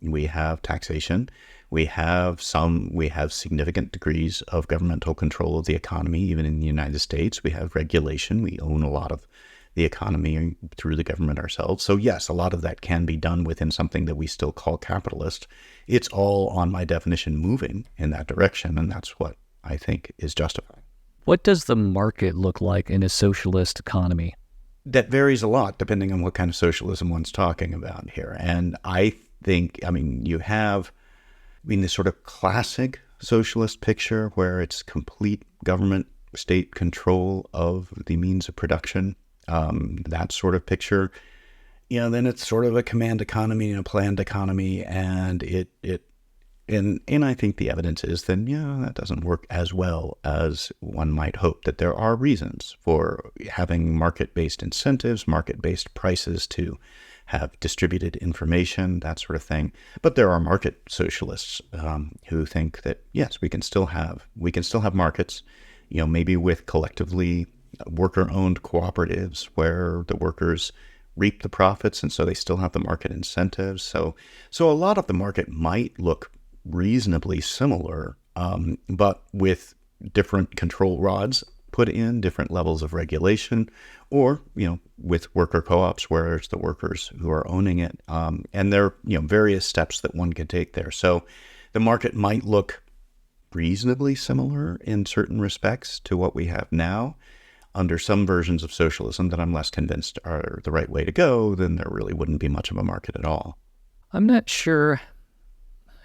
we have taxation, we have significant degrees of governmental control of the economy. Even in the United States, we have regulation. We own a lot of the economy through the government ourselves. So yes, a lot of that can be done within something that we still call capitalist. It's all, on my definition, moving in that direction, and that's what I think, is justified. What does the market look like in a socialist economy? That varies a lot depending on what kind of socialism one's talking about here. And I think, you have, the sort of classic socialist picture where it's complete government state control of the means of production, that sort of picture. Then it's sort of a command economy and a planned economy, and and I think the evidence is then, that doesn't work as well as one might hope, that there are reasons for having market-based incentives, market-based prices to have distributed information, that sort of thing. But there are market socialists who think that, yes, we can still have markets, maybe with collectively worker-owned cooperatives where the workers reap the profits, and so they still have the market incentives. So a lot of the market might look reasonably similar, but with different control rods put in, different levels of regulation, or, with worker co-ops where it's the workers who are owning it. And there are, various steps that one can take there. So the market might look reasonably similar in certain respects to what we have now. Under some versions of socialism that I'm less convinced are the right way to go, then there really wouldn't be much of a market at all. I'm not sure.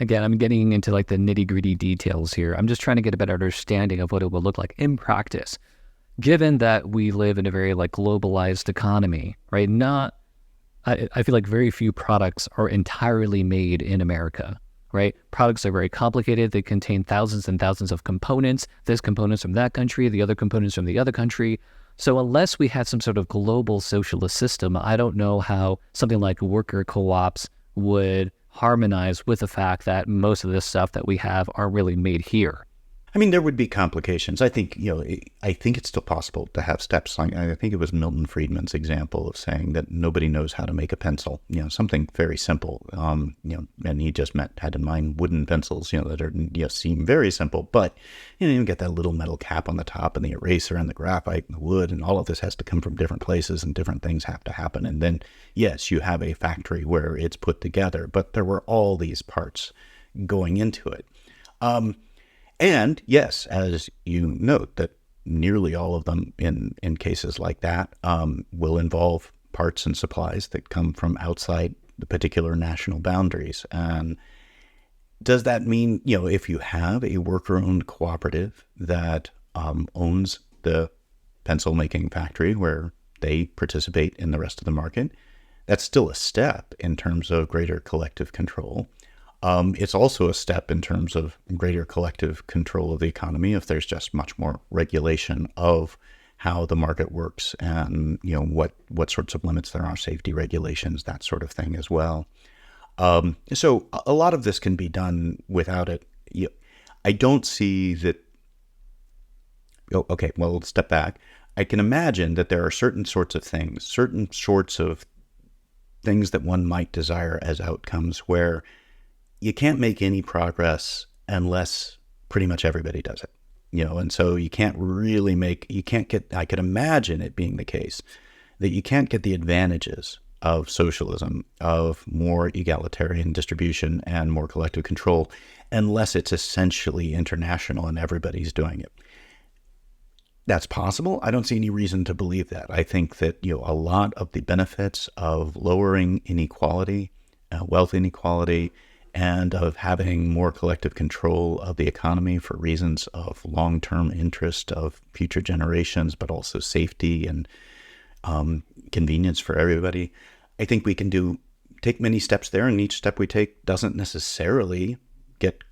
Again, I'm getting into like the nitty-gritty details here. I'm just trying to get a better understanding of what it will look like in practice, given that we live in a very like globalized economy, right? I feel like very few products are entirely made in America, right? Products are very complicated. They contain thousands and thousands of components. There's components from that country, the other components from the other country. So unless we had some sort of global socialist system, I don't know how something like worker co-ops would harmonize with the fact that most of the stuff that we have aren't really made here. There would be complications. I think, I think it's still possible to have steps. I think it was Milton Friedman's example of saying that nobody knows how to make a pencil, something very simple, and he just had in mind wooden pencils, that are, seem very simple, but, you get that little metal cap on the top and the eraser and the graphite and the wood, and all of this has to come from different places and different things have to happen. And then, yes, you have a factory where it's put together, but there were all these parts going into it. And yes, as you note, that nearly all of them in cases like that will involve parts and supplies that come from outside the particular national boundaries. And does that mean, if you have a worker-owned cooperative that owns the pencil-making factory where they participate in the rest of the market, that's still a step in terms of greater collective control. It's also a step in terms of greater collective control of the economy if there's just much more regulation of how the market works and, what sorts of limits there are, safety regulations, that sort of thing as well. So a lot of this can be done without it. I don't see that. Oh, okay, well, let's step back. I can imagine that there are certain sorts of things that one might desire as outcomes where you can't make any progress unless pretty much everybody does it, and so I could imagine it being the case that you can't get the advantages of socialism, of more egalitarian distribution and more collective control, unless it's essentially international and everybody's doing it. That's possible. I don't see any reason to believe that. I think that, a lot of the benefits of lowering inequality, wealth inequality, and of having more collective control of the economy for reasons of long-term interest of future generations, but also safety and convenience for everybody. I think we can take many steps there, and each step we take doesn't necessarily get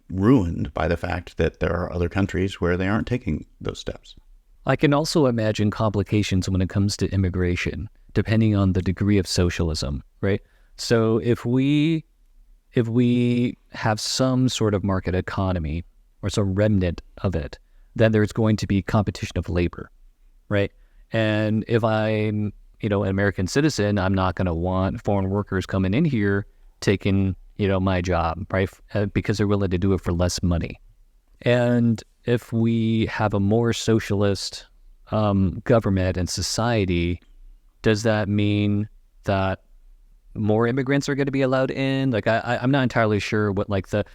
ruined by the fact that there are other countries where they aren't taking those steps. I can also imagine complications when it comes to immigration, depending on the degree of socialism, right? So if we have some sort of market economy or some remnant of it, then there's going to be competition of labor, right? And if I'm, an American citizen, I'm not going to want foreign workers coming in here taking, my job, right? Because they're willing to do it for less money. And if we have a more socialist government and society, does that mean that more immigrants are going to be allowed in? Like, I'm not entirely sure what like the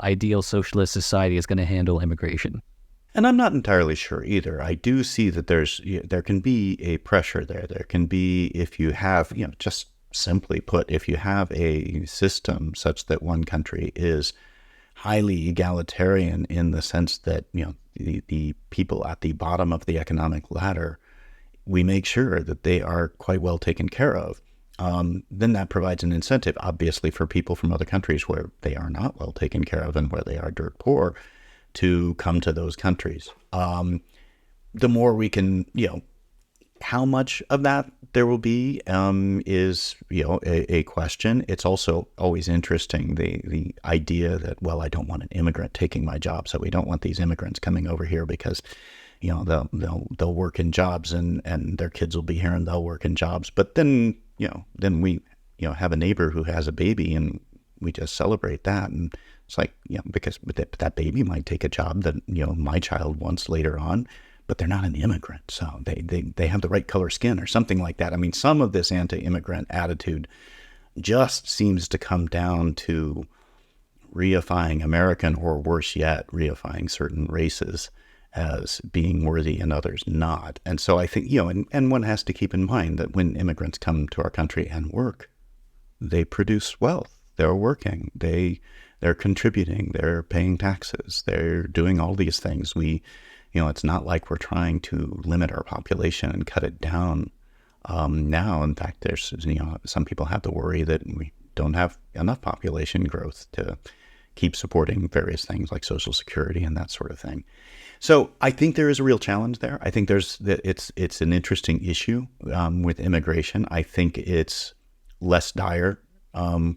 ideal socialist society is going to handle immigration. And I'm not entirely sure either. I do see that there can be a pressure there. There can be, if you have, just simply put, if you have a system such that one country is highly egalitarian in the sense that, the people at the bottom of the economic ladder, we make sure that they are quite well taken care of. Then that provides an incentive, obviously, for people from other countries where they are not well taken care of and where they are dirt poor to come to those countries. The more we can, how much of that there will be is, a question. It's also always interesting, the idea that, well, I don't want an immigrant taking my job, so we don't want these immigrants coming over here because, they'll work in jobs and their kids will be here and they'll work in jobs. But then, then we, have a neighbor who has a baby and we just celebrate that. And it's like, because that baby might take a job that, my child wants later on, but they're not an immigrant. So they have the right color skin or something like that. I mean, some of this anti-immigrant attitude just seems to come down to reifying American, or worse yet, reifying certain races as being worthy and others not. And so I think, and one has to keep in mind that when immigrants come to our country and work, they produce wealth. They're working. They're contributing. They're paying taxes. They're doing all these things. It's not like we're trying to limit our population and cut it down now. In fact, there's, some people have the worry that we don't have enough population growth to keep supporting various things like Social Security and that sort of thing. So I think there is a real challenge there. I think it's an interesting issue with immigration. I think it's less dire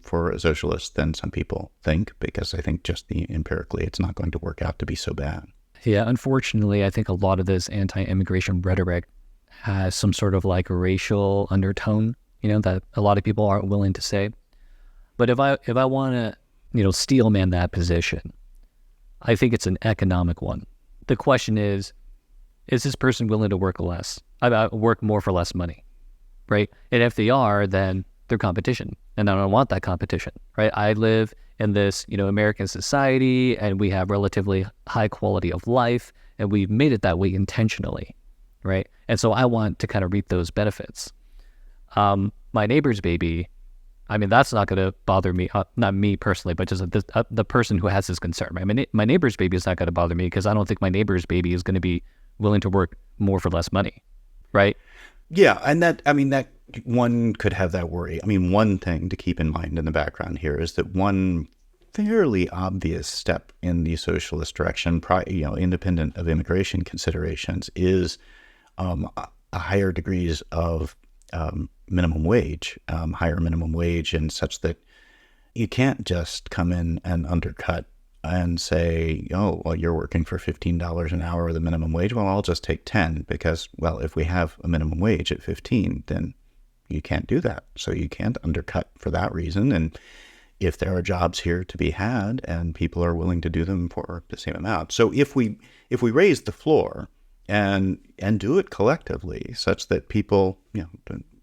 for a socialist than some people think, because I think just empirically it's not going to work out to be so bad. Yeah, unfortunately, I think a lot of this anti-immigration rhetoric has some sort of like racial undertone, that a lot of people aren't willing to say. But if I want to, steel man that position, I think it's an economic one. The question is this person willing to work less? Work more for less money, right? And if they are, then they're competition, and I don't want that competition, right? I live in this, American society, and we have relatively high quality of life, and we've made it that way intentionally, right? And so I want to kind of reap those benefits. My neighbor's baby, I mean, that's not going to bother me, not me personally, but just the person who has this concern, right? My neighbor's baby is not going to bother me because I don't think my neighbor's baby is going to be willing to work more for less money, right? Yeah, and that one could have that worry. I mean, one thing to keep in mind in the background here is that one fairly obvious step in the socialist direction, independent of immigration considerations, is higher degrees of minimum wage, higher minimum wage, and such that you can't just come in and undercut and say, oh, well, you're working for $15 an hour, the minimum wage. Well, I'll just take 10 because, well, if we have a minimum wage at 15, then you can't do that. So you can't undercut for that reason. And if there are jobs here to be had and people are willing to do them for the same amount. So if we raise the floor and do it collectively such that people,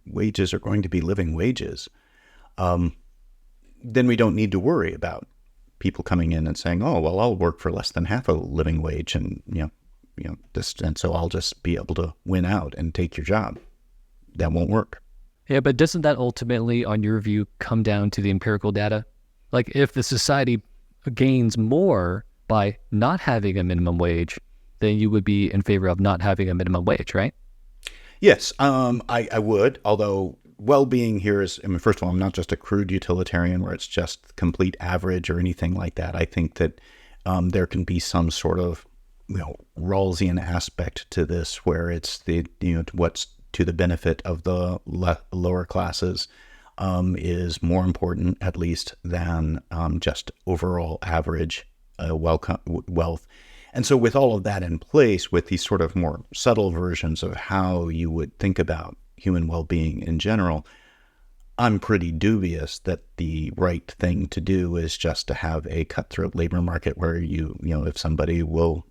wages are going to be living wages, then we don't need to worry about people coming in and saying, oh, well, I'll work for less than half a living wage and, and so I'll just be able to win out and take your job. That won't work. Yeah, but doesn't that ultimately, on your view, come down to the empirical data? Like if the society gains more by not having a minimum wage, then you would be in favor of not having a minimum wage, right? Yes, I would, although well-being here is, first of all, I'm not just a crude utilitarian where it's just complete average or anything like that. I think that there can be some sort of, Rawlsian aspect to this where it's what's to the benefit of the lower classes is more important, at least, than just overall average wealth. And so with all of that in place, with these sort of more subtle versions of how you would think about human well-being in general, I'm pretty dubious that the right thing to do is just to have a cutthroat labor market where if somebody will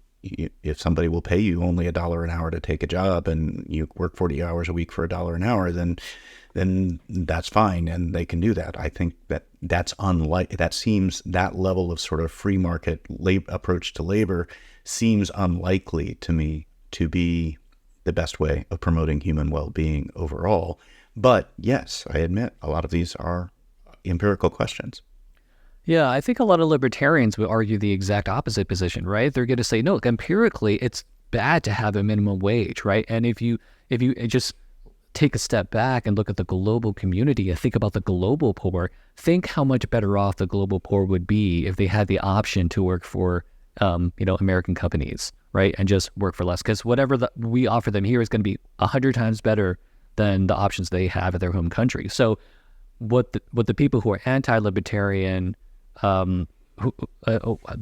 pay you only $1 an hour to take a job and you work 40 hours a week for $1 an hour, then then that's fine, and they can do that. I think that level of sort of free market approach to labor seems unlikely to me to be the best way of promoting human well-being overall. But yes, I admit a lot of these are empirical questions. Yeah, I think a lot of libertarians would argue the exact opposite position, right? They're going to say, no, empirically, it's bad to have a minimum wage, right? And if you just take a step back and look at the global community and think about the global poor, think how much better off the global poor would be if they had the option to work for, American companies, right? And just work for less, because whatever we offer them here is going to be 100 times better than the options they have at their home country. So what the people who are anti-libertarian, the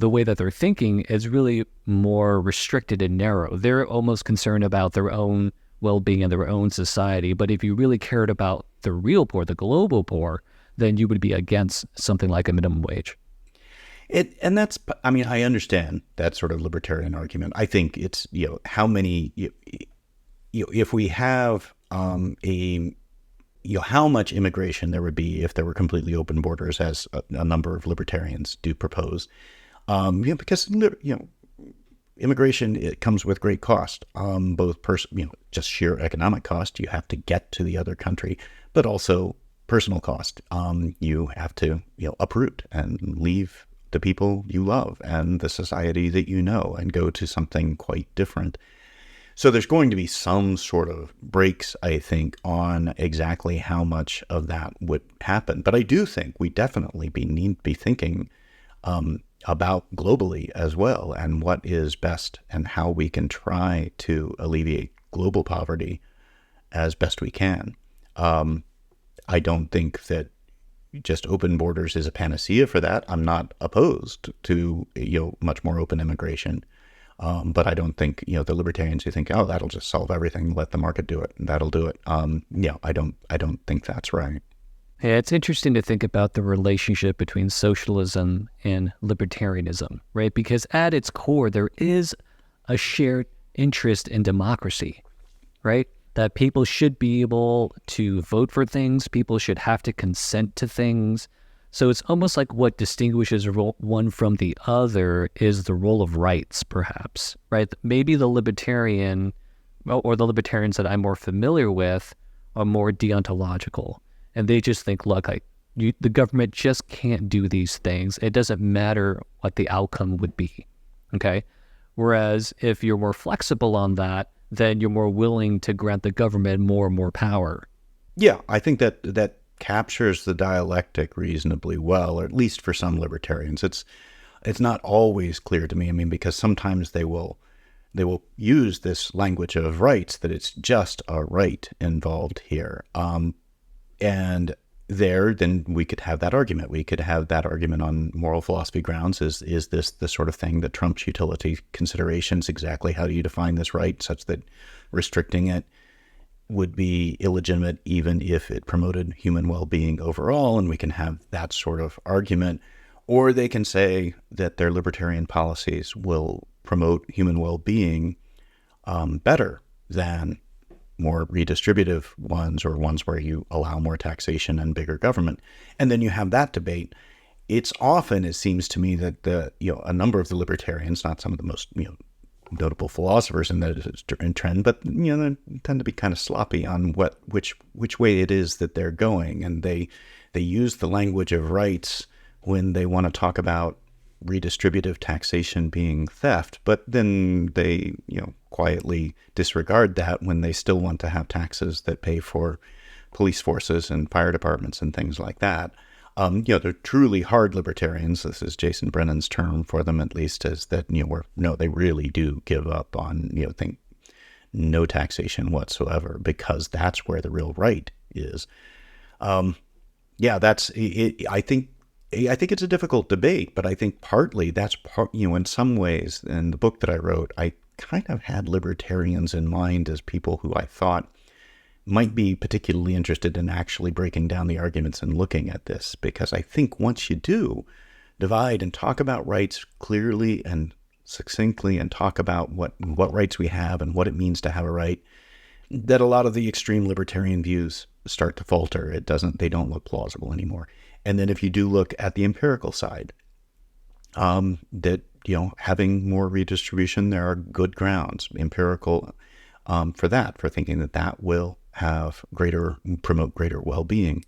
way that they're thinking is really more restricted and narrow. They're almost concerned about their own well-being and their own society. But if you really cared about the real poor, the global poor, then you would be against something like a minimum wage. I understand that sort of libertarian argument. I think it's, how many, if we have how much immigration there would be if there were completely open borders, as a number of libertarians do propose, because immigration, it comes with great cost, both just sheer economic cost. You have to get to the other country, but also personal cost. You have to uproot and leave the people you love and the society that you know and go to something quite different. So there's going to be some sort of breaks, I think, on exactly how much of that would happen. But I do think we definitely need to be thinking about globally as well, and what is best and how we can try to alleviate global poverty as best we can. I don't think that just open borders is a panacea for that. I'm not opposed to much more open immigration. But I don't think, the libertarians who think, oh, that'll just solve everything, let the market do it, and that'll do it. I don't think that's right. Yeah, it's interesting to think about the relationship between socialism and libertarianism, right? Because at its core, there is a shared interest in democracy, right? That people should be able to vote for things, people should have to consent to things. So it's almost like what distinguishes one from the other is the role of rights, perhaps, right? Maybe the libertarian, or the libertarians that I'm more familiar with, are more deontological. And they just think, look, the government just can't do these things. It doesn't matter what the outcome would be, okay? Whereas if you're more flexible on that, then you're more willing to grant the government more and more power. Yeah, I think that captures the dialectic reasonably well, or at least for some libertarians. It's not always clear to me. I mean, because sometimes they will use this language of rights, that it's just a right involved here. And then we could have that argument. We could have that argument on moral philosophy grounds. Is this the sort of thing that trumps utility considerations? Exactly how do you define this right such that restricting it would be illegitimate even if it promoted human well-being overall? And we can have that sort of argument. Or they can say that their libertarian policies will promote human well-being better than more redistributive ones, or ones where you allow more taxation and bigger government. And then you have that debate. It's often, it seems to me, that a number of the libertarians, not some of the most notable philosophers in that trend, but they tend to be kind of sloppy on which way it is that they're going, and they use the language of rights when they want to talk about redistributive taxation being theft, but then they quietly disregard that when they still want to have taxes that pay for police forces and fire departments and things like that. They're truly hard libertarians. This is Jason Brennan's term for them, at least, is that they really do give up on think no taxation whatsoever, because that's where the real right is. That's it. I think it's a difficult debate, but I think partly that's in some ways, in the book that I wrote, I kind of had libertarians in mind as people who I thought might be particularly interested in actually breaking down the arguments and looking at this, because I think once you do divide and talk about rights clearly and succinctly, and talk about what rights we have and what it means to have a right, that a lot of the extreme libertarian views start to falter. They don't look plausible anymore. And then if you do look at the empirical side, that, having more redistribution, there are good grounds, empirical, for thinking that will promote greater well-being.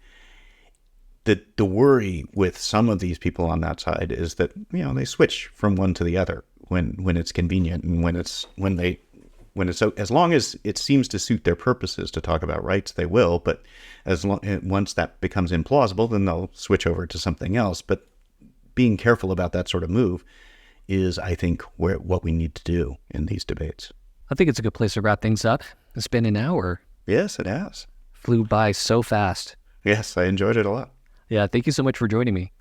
The worry with some of these people on that side is that, they switch from one to the other when it's convenient, and when it's as long as it seems to suit their purposes to talk about rights, they will. But once that becomes implausible, then they'll switch over to something else. But being careful about that sort of move is, I think, what we need to do in these debates. I think it's a good place to wrap things up. It's been an hour. Yes, it has. Flew by so fast. Yes, I enjoyed it a lot. Yeah, thank you so much for joining me.